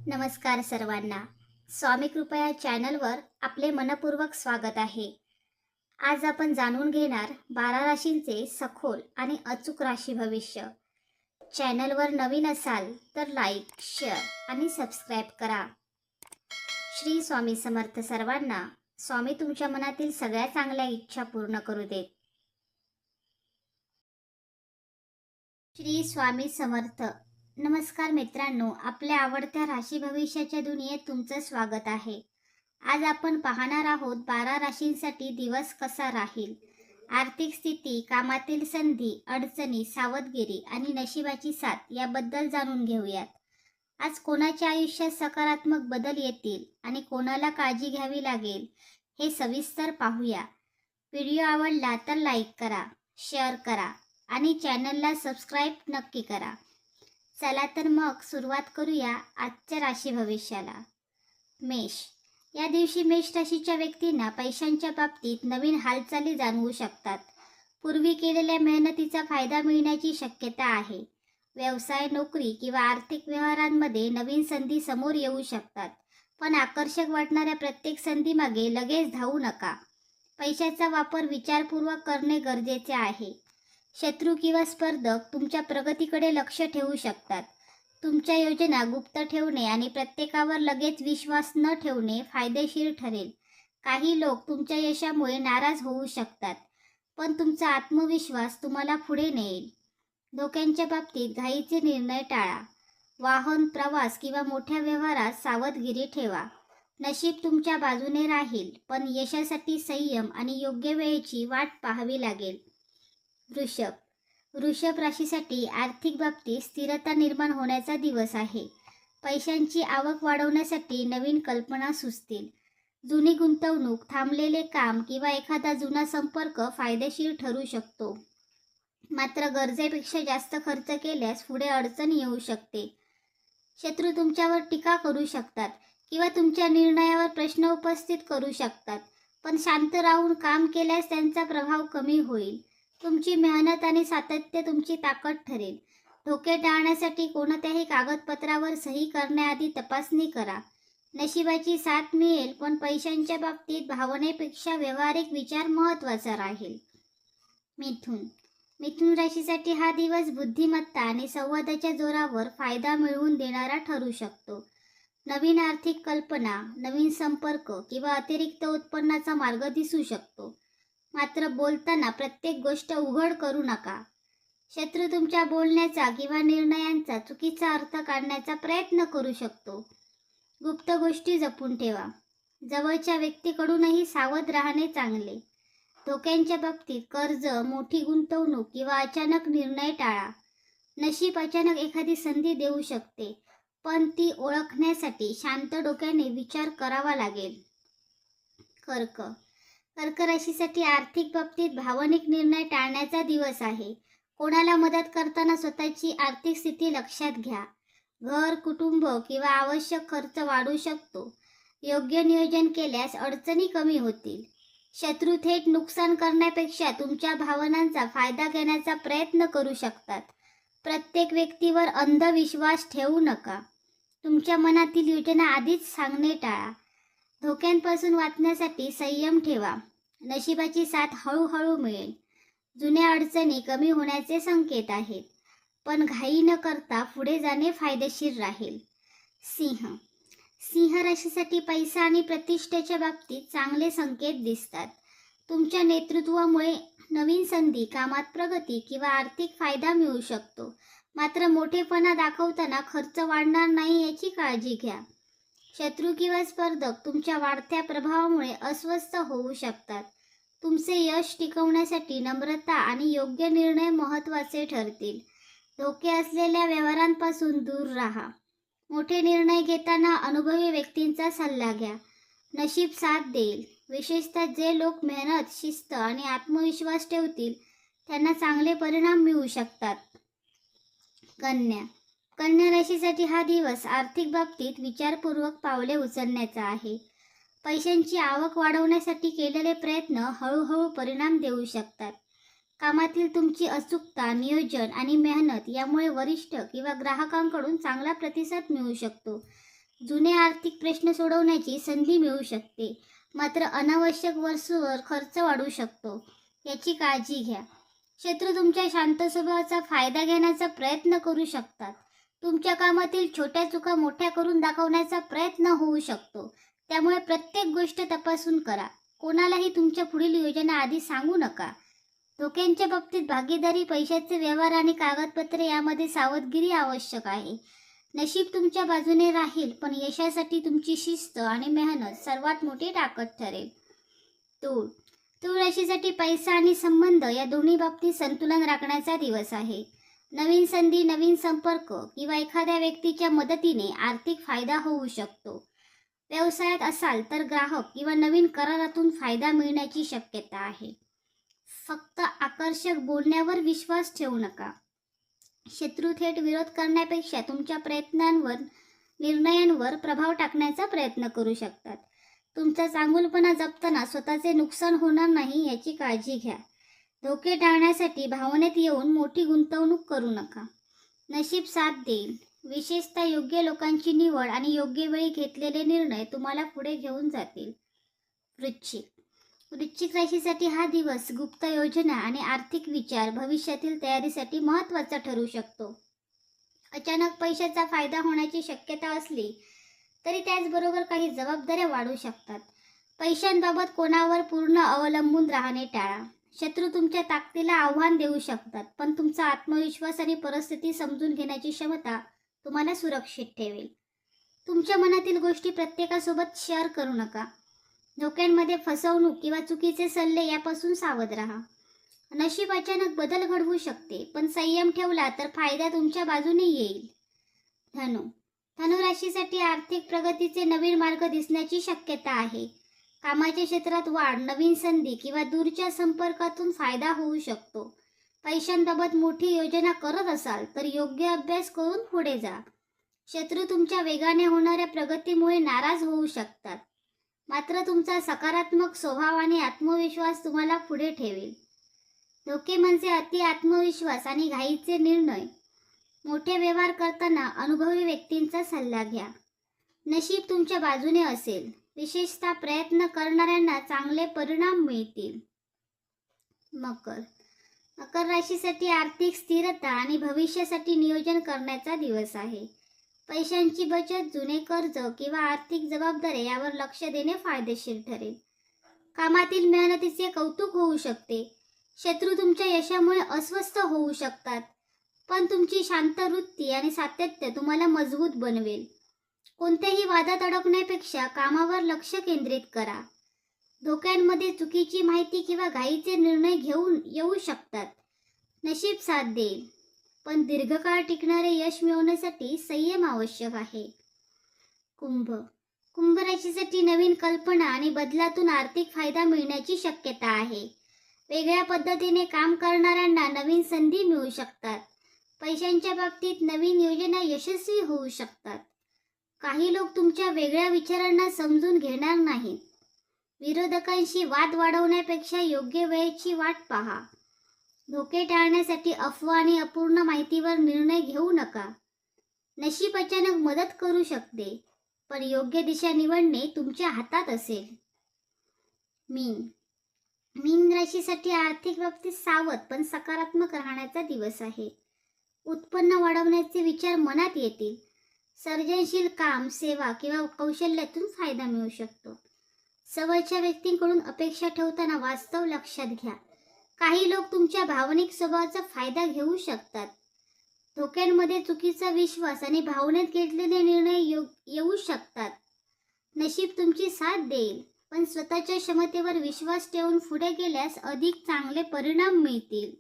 नमस्कार सर्वांना. स्वामी कृपया चॅनलवर आपले मनपूर्वक स्वागत आहे. आज आपण जाणून घेणार 12 राशींचे सखोल आणि अचूक राशी भविष्य. चॅनलवर नवीन असाल तर लाईक, शेअर आणि सबस्क्राईब करा. श्री स्वामी समर्थ सर्वांना. स्वामी तुमच्या मनातील सगळ्या चांगल्या इच्छा पूर्ण करू देत. श्री स्वामी समर्थ. नमस्कार मित्रांनो, आपल्या आवडत्या राशी भविष्याच्या दुनियेत तुमचं स्वागत आहे. आज आपण पाहणार आहोत 12 राशींसाठी दिवस कसा राहील. आर्थिक स्थिती, कामातील संधी, अडचणी, सावधगिरी आणि नशिबाची साथ याबद्दल जाणून घेऊयात. आज कोणाच्या आयुष्यात सकारात्मक बदल येतील आणि कोणाला काळजी घ्यावी लागेल हे सविस्तर पाहूया. व्हिडिओ आवडला तर लाईक करा, शेअर करा आणि चॅनलला सबस्क्राईब नक्की करा. चला तर मग सुरुवात करूया आजच्या राशी भविष्याला. मेष. या दिवशी मेष राशीच्या व्यक्तींना पैशांच्या बाबतीत नवीन हालचाली जाणवू शकतात. पूर्वी केलेल्या मेहनतीचा फायदा मिळण्याची शक्यता आहे. व्यवसाय, नोकरी किंवा आर्थिक व्यवहारांमध्ये नवीन संधी समोर येऊ शकतात. पण आकर्षक वाटणाऱ्या प्रत्येक संधीमागे लगेच धावू नका. पैशाचा वापर विचारपूर्वक करणे गरजेचे आहे. शत्रू किंवा स्पर्धक तुमच्या प्रगतीकडे लक्ष ठेवू शकतात. तुमच्या योजना गुप्त ठेवणे आणि प्रत्येकावर लगेच विश्वास न ठेवणे फायदेशीर ठरेल. काही लोक तुमच्या यशामुळे नाराज होऊ शकतात, पण तुमचा आत्मविश्वास तुम्हाला पुढे नेईल. धोक्यांच्या बाबतीत घाईचे निर्णय टाळा. वाहन, प्रवास किंवा मोठ्या व्यवहारात सावधगिरी ठेवा. नशीब तुमच्या बाजूने राहील, पण यशासाठी संयम आणि योग्य वेळेची वाट पाहावी लागेल. वृषभ. वृषभ राशीसाठी आर्थिक बाबतीत स्थिरता निर्माण होण्याचा दिवस आहे. पैशांची आवक वाढवण्यासाठी नवीन कल्पना सुचतील. जुनी गुंतवणूक, थांबलेले काम किंवा एखादा जुना संपर्क फायदेशीर ठरू शकतो. मात्र गरजेपेक्षा जास्त खर्च केल्यास पुढे अडचण येऊ शकते. शत्रू तुमच्यावर टीका करू शकतात किंवा तुमच्या निर्णयावर प्रश्न उपस्थित करू शकतात, पण शांत राहून काम केल्यास त्यांचा प्रभाव कमी होईल. तुमची मेहनत आणि सातत्य तुमची ताकद ठरेल. धोके टाळण्यासाठी कोणत्याही कागदपत्रावर सही करण्याआधी तपासणी करा. नशिबाची साथ मिळेल, पण पैशांच्या बाबतीत भावनेपेक्षा व्यावहारिक विचार महत्त्वाचा राहील. मिथुन. मिथुन राशीसाठी हा दिवस बुद्धिमत्ता आणि संवादाच्या जोरावर फायदा मिळवून देणारा ठरू शकतो. नवीन आर्थिक कल्पना, नवीन संपर्क किंवा अतिरिक्त उत्पन्नाचा मार्ग दिसू शकतो. मात्र बोलताना प्रत्येक गोष्ट उघड करू नका. शत्रू तुमच्या बोलण्याचा किंवा निर्णयांचा चुकीचा अर्थ काढण्याचा प्रयत्न करू शकतो. गुप्त गोष्टी जपून ठेवा. जवळच्या व्यक्तीकडूनही सावध राहणे चांगले. धोक्यांच्या बाबतीत कर्ज, मोठी गुंतवणूक किंवा अचानक निर्णय टाळा. नशीब अचानक एखादी संधी देऊ शकते, पण ती ओळखण्यासाठी शांत डोक्याने विचार करावा लागेल. कर्क. कर्क राशीसाठी आर्थिक बाबतीत भावनिक निर्णय टाळण्याचा दिवस आहे. कोणाला मदत करताना स्वतःची आर्थिक स्थिती लक्षात घ्या. घर, कुटुंब किंवा आवश्यक खर्च वाढू शकतो. योग्य नियोजन केल्यास अडचणी कमी होतील. शत्रू थेट नुकसान करण्यापेक्षा तुमच्या भावनांचा फायदा घेण्याचा प्रयत्न करू शकतात. प्रत्येक व्यक्तीवर अंधविश्वास ठेवू नका. तुमच्या मनातील योजना आधीच सांगणे टाळा. धोक्यांपासून वाचण्यासाठी संयम ठेवा. नशिबाची साथ हळूहळू मिळेल. जुन्या अडचणी कमी होण्याचे संकेत आहेत, पण घाई न करता पुढे जाणे फायदेशीर राहील. सिंह. सिंह राशीसाठी पैसा आणि प्रतिष्ठेच्या बाबतीत चांगले संकेत दिसतात. तुमच्या नेतृत्वामुळे नवीन संधी, कामात प्रगती किंवा आर्थिक फायदा मिळू शकतो. मात्र मोठेपणा दाखवताना खर्च वाढणार नाही याची काळजी घ्या. शत्रू किंवा स्पर्धक तुमच्या वाढत्या प्रभावामुळे अस्वस्थ होऊ शकतात. तुमचे यश टिकवण्यासाठी नम्रता आणि योग्य निर्णय महत्त्वाचे ठरतील. धोके असलेल्या व्यवहारांपासून दूर राहा. मोठे निर्णय घेताना अनुभवी व्यक्तींचा सल्ला घ्या. नशीब साथ देईल. विशेषतः जे लोक मेहनत, शिस्त आणि आत्मविश्वास ठेवतील त्यांना चांगले परिणाम मिळू शकतात. कन्या. कन्या राशीसाठी हा दिवस आर्थिक बाबतीत विचारपूर्वक पावले उचलण्याचा आहे. पैशांची आवक वाढवण्यासाठी केलेले प्रयत्न हळूहळू परिणाम देऊ शकतात. कामातील तुमची अचूकता, नियोजन आणि मेहनत यामुळे वरिष्ठ किंवा ग्राहकांकडून चांगला प्रतिसाद मिळू शकतो. जुने आर्थिक प्रश्न सोडवण्याची संधी मिळू शकते, मात्र अनावश्यक वस्तूवर खर्च वाढू शकतो, याची काळजी घ्या. शत्रू तुमच्या शांत स्वभावाचा फायदा घेण्याचा प्रयत्न करू शकतात. तुमच्या कामातील छोट्या चुका मोठ्या करून दाखवण्याचा प्रयत्न होऊ शकतो, त्यामुळे प्रत्येक गोष्ट तपासून करा. कोणालाही तुमच्या पुढील योजना आधी सांगू नका. धोक्यांच्या बाबतीत भागीदारी, पैशाचे व्यवहार आणि कागदपत्रे यामध्ये सावधगिरी आवश्यक आहे. नशीब तुमच्या बाजूने राहील, पण यशासाठी तुमची शिस्त आणि मेहनत सर्वात मोठी ताकद ठरेल. तूळ तूळ राशीसाठी पैसा आणि संबंध या दोन्ही बाबतीत संतुलन राखण्याचा दिवस आहे. नवीन संधी, नवीन संपर्क किंवा एखाद्या व्यक्तीच्या मदतीने आर्थिक फायदा होऊ शकतो. व्यवसायात असाल तर ग्राहक किंवा नवीन करारातून फायदा मिळण्याची शक्यता आहे. फक्त आकर्षक बोलण्यावर विश्वास ठेवू नका. शत्रू थेट विरोध करण्यापेक्षा तुमच्या प्रयत्नांवर, निर्णयांवर प्रभाव टाकण्याचा प्रयत्न करू शकतात. तुमचा चांगुलपणा जपताना स्वतःचे नुकसान होणार नाही याची काळजी घ्या. धोके टाळण्यासाठी भावनेत येऊन मोठी गुंतवणूक करू नका. नशीब साथ देईल. विशेषतः योग्य लोकांची निवड आणि योग्य वेळी घेतलेले निर्णय तुम्हाला पुढे घेऊन जातील. वृश्चिक राशीसाठी हा दिवस गुप्त योजना आणि आर्थिक विचार, भविष्यातील तयारीसाठी महत्त्वाचा ठरू शकतो. अचानक पैशाचा फायदा होण्याची शक्यता असली तरी त्याचबरोबर काही जबाबदाऱ्या वाढू शकतात. पैशांबाबत कोणावर पूर्ण अवलंबून राहणे टाळा. शत्रू तुमच्या ताकदीला आव्हान देऊ शकतात, पण तुमचा आत्मविश्वास आणि परिस्थिती समजून घेण्याची क्षमता तुम्हाला सुरक्षित ठेवेल. तुमच्या मनातील गोष्टी प्रत्येकासोबत शेअर करू नका. धोक्यांमध्ये फसवणूक किंवा चुकीचे सल्ले यापासून सावध राहा. नशीब अचानक बदल घडवू शकते, पण संयम ठेवला तर फायदा तुमच्या बाजूने येईल. धनु राशीसाठी आर्थिक प्रगतीचे नवीन मार्ग दिसण्याची शक्यता आहे. कामाच्या क्षेत्रात वाढ, नवीन संधी किंवा दूरच्या संपर्कातून फायदा होऊ शकतो. पैशांबाबत मोठी योजना करत असाल तर योग्य अभ्यास करून पुढे जा. शत्रू तुमच्या वेगाने होणाऱ्या प्रगतीमुळे नाराज होऊ शकतात, मात्र तुमचा सकारात्मक स्वभाव आणि आत्मविश्वास तुम्हाला पुढे ठेवेल. धोके म्हणजे अति आत्मविश्वास आणि घाईचे निर्णय. मोठे व्यवहार करताना अनुभवी व्यक्तींचा सल्ला घ्या. नशीब तुमच्या बाजूने असेल. विशेषतः प्रयत्न करणाऱ्यांना चांगले परिणाम मिळतील. मकर राशीसाठी आर्थिक स्थिरता आणि भविष्यासाठी नियोजन करण्याचा दिवस आहे. पैशांची बचत, जुने कर्ज किंवा आर्थिक जबाबदाऱ्या यावर लक्ष देणे फायदेशीर ठरेल. कामातील मेहनतीचे कौतुक होऊ शकते. शत्रू तुमच्या यशामुळे अस्वस्थ होऊ शकतात, पण तुमची शांत वृत्ती आणि सातत्य तुम्हाला मजबूत बनवेल. कोणत्याही वादात अडकण्यापेक्षा कामावर लक्ष केंद्रित करा. धोक्यांमध्ये चुकीची माहिती किंवा घाईचे निर्णय घेऊन येऊ शकतात. नशीब साथ देईल, पण दीर्घकाळ टिकणारे यश मिळवण्यासाठी संयम आवश्यक आहे. कुंभ राशीसाठी नवीन कल्पना आणि बदलातून आर्थिक फायदा मिळण्याची शक्यता आहे. वेगळ्या पद्धतीने काम करणाऱ्यांना नवीन संधी मिळू शकतात. पैशांच्या बाबतीत नवीन योजना यशस्वी होऊ शकतात. काही लोक तुमच्या वेगळ्या विचारांना समजून घेणार नाहीत. विरोधकांशी वाद वाढवण्यापेक्षा योग्य वेळेची वाट पहा. धोके टाळण्यासाठी अफवा आणि अपूर्ण माहितीवर निर्णय घेऊ नका. नशीब अचानक मदत करू शकते, पण योग्य दिशा निवडणे तुमच्या हातात असेल. मीन राशीसाठी आर्थिक बाबतीत सावध पण सकारात्मक राहण्याचा दिवस आहे. उत्पन्न वाढवण्याचे विचार मनात येतील. सर्जनशील काम, सेवा किंवा कौशल्यातून फायदा मिळू शकतो. जवळच्या व्यक्तींकडून अपेक्षा ठेवताना वास्तव लक्षात घ्या. काही लोक तुमच्या भावनिक स्वभावाचा फायदा घेऊ शकतात. धोक्यांमध्ये चुकीचा विश्वास आणि भावनेत घेतलेले निर्णय येऊ शकतात. नशीब तुमची साथ देईल, पण स्वतःच्या क्षमतेवर विश्वास ठेवून पुढे गेल्यास अधिक चांगले परिणाम मिळतील.